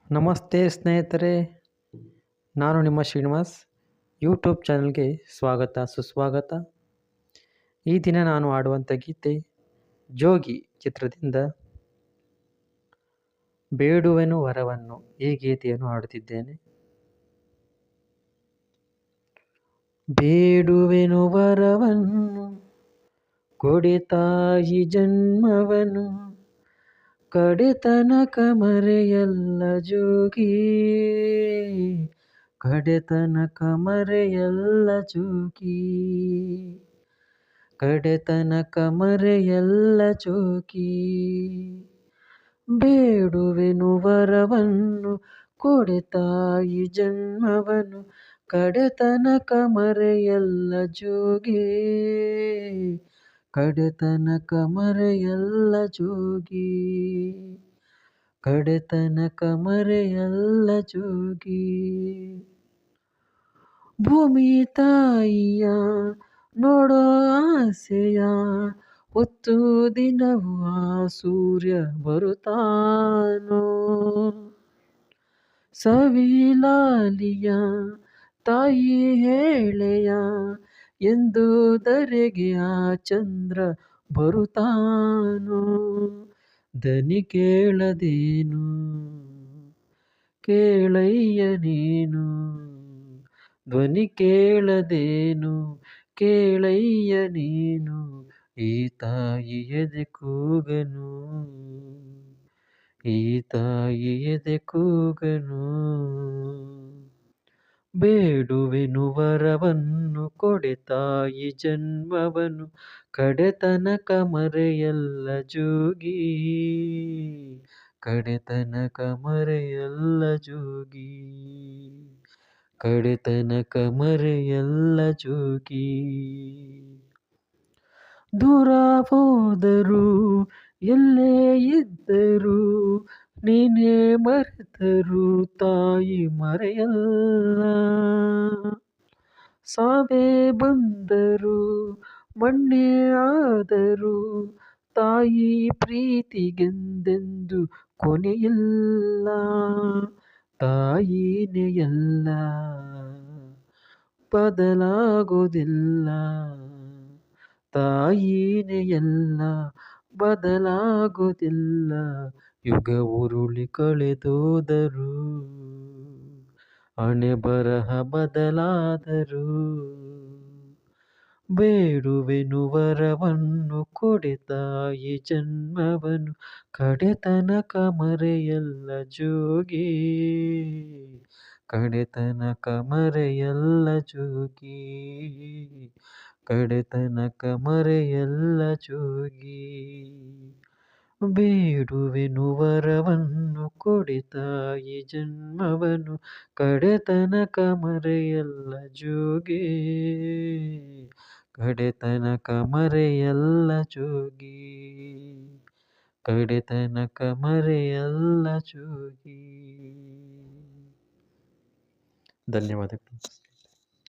ನಮಸ್ತೆ ಸ್ನೇಹಿತರೆ, ನಾನು ನಿಮ್ಮ ಶ್ರೀನಿವಾಸ್. ಯೂಟ್ಯೂಬ್ ಚಾನಲ್ಗೆ ಸ್ವಾಗತ ಸುಸ್ವಾಗತ. ಈ ದಿನ ನಾನು ಹಾಡುವಂಥ ಗೀತೆ ಜೋಗಿ ಚಿತ್ರದಿಂದ ಬೇಡುವೆನು ವರವನ್ನು ಈ ಗೀತೆಯನ್ನು ಹಾಡುತ್ತಿದ್ದೇನೆ. ಬೇಡುವೆನು ವರವನ್ನು ಕೊಡೆ ತಾಯಿ ಜನ್ಮವನು, ಕಡೆತನಕ ಮರೆಯಲ್ಲ ಜೋಗಿ, ಕಡೆತನಕ ಮರೆಯಲ್ಲ ಜೋಗಿ, ಕಡೆತನಕ ಮರೆಯಲ್ಲ ಜೋಗಿ. ಬೇಡುವೆನು ವರವನ್ನು ಕೊಡೆ ತಾಯಿ ಜನ್ಮವನು, ಕಡೆತನಕ ಮರೆಯಲ್ಲ ಜೋಗಿ, ಕಡೆತನಕ ಮರೆಯಲ್ಲ ಜೋಗಿ, ಕಡೆತನಕ ಮರೆಯಲ್ಲ ಜೋಗಿ. ಭೂಮಿ ತಾಯಿಯ ನೋಡೋ ಆಸೆಯ ಹೊತ್ತು ದಿನವೂ ಆ ಸೂರ್ಯ ಬರುತ್ತಾನೋ, ಸವಿಲಾಲಿಯ ತಾಯಿ ಹೇಳೆಯ ಎಂದು ಧರೆಗೆ ಆ ಚಂದ್ರ ಬರುತ್ತಾನೋ. ದನಿ ಕೇಳದೇನು ಕೇಳಯ್ಯ ನೀನು, ಧ್ವನಿ ಕೇಳದೇನು ಕೇಳಯ್ಯ ನೀನು, ಈ ತಾಯಿ ಎದೆ ಕೂಗನು, ಈ ತಾಯಿ ಎದೆ ಕೂಗನು. ಬೇಡುವೆನು ವರವನ್ನು ಕೊಡೆ ತಾಯಿ ಜನ್ಮವನು, ಕಡೆತನಕ ಮರೆಯಲ್ಲ ಜೋಗಿ, ಕಡೆತನಕ ಮರೆಯಲ್ಲ ಜೋಗಿ, ಕಡೆತನಕ ಮರೆಯಲ್ಲ ಜೋಗಿ. ದೂರ ಹೋದರು ಎಲ್ಲೇ ಇದ್ದರು, ನೀನೇ ಮರೆತರು ತಾಯಿ ಮರೆಯಲ್ಲ. ಸಾವೇ ಬಂದರು ಮಣ್ಣೇ ಆದರು, ತಾಯಿ ಪ್ರೀತಿಗೆಂದೆಂದು ಕೊನೆಯಿಲ್ಲ. ತಾಯಿನೇ ಎಲ್ಲ ಬದಲಾಗೋದಿಲ್ಲ, ತಾಯಿನೇ ಎಲ್ಲ ಬದಲಾಗೋದಿಲ್ಲ. ಯುಗ ಉರುಳಿ ಕಳೆದೋದರು, ಹಣೆ ಬರಹ ಬದಲಾದರು. ಬೇಡುವೆನು ವರವನ್ನು ಕೊಡೆ ತಾಯಿ ಜನ್ಮವನು, ಕಡೆತನಕ ಮರೆಯಲ್ಲ ಜೋಗಿ, ಕಡೆತನಕ ಮರೆಯಲ್ಲ ಜೋಗಿ, ಕಡೆತನಕ ಮರೆಯಲ್ಲ ಜೋಗಿ. ಬೇಡುವೆನು ವರವನ್ನು ಕೊಡೆ ತಾಯಿ ಜನ್ಮವನು, ಕಡೆತನಕ ಮರೆಯಲ್ಲ ಜೋಗಿ, ಕಡೆತನಕ ಮರೆಯಲ್ಲ ಜೋಗಿ, ಕಡೆತನಕ ಮರೆಯಲ್ಲ ಜೋಗಿ. ಧನ್ಯವಾದಗಳು.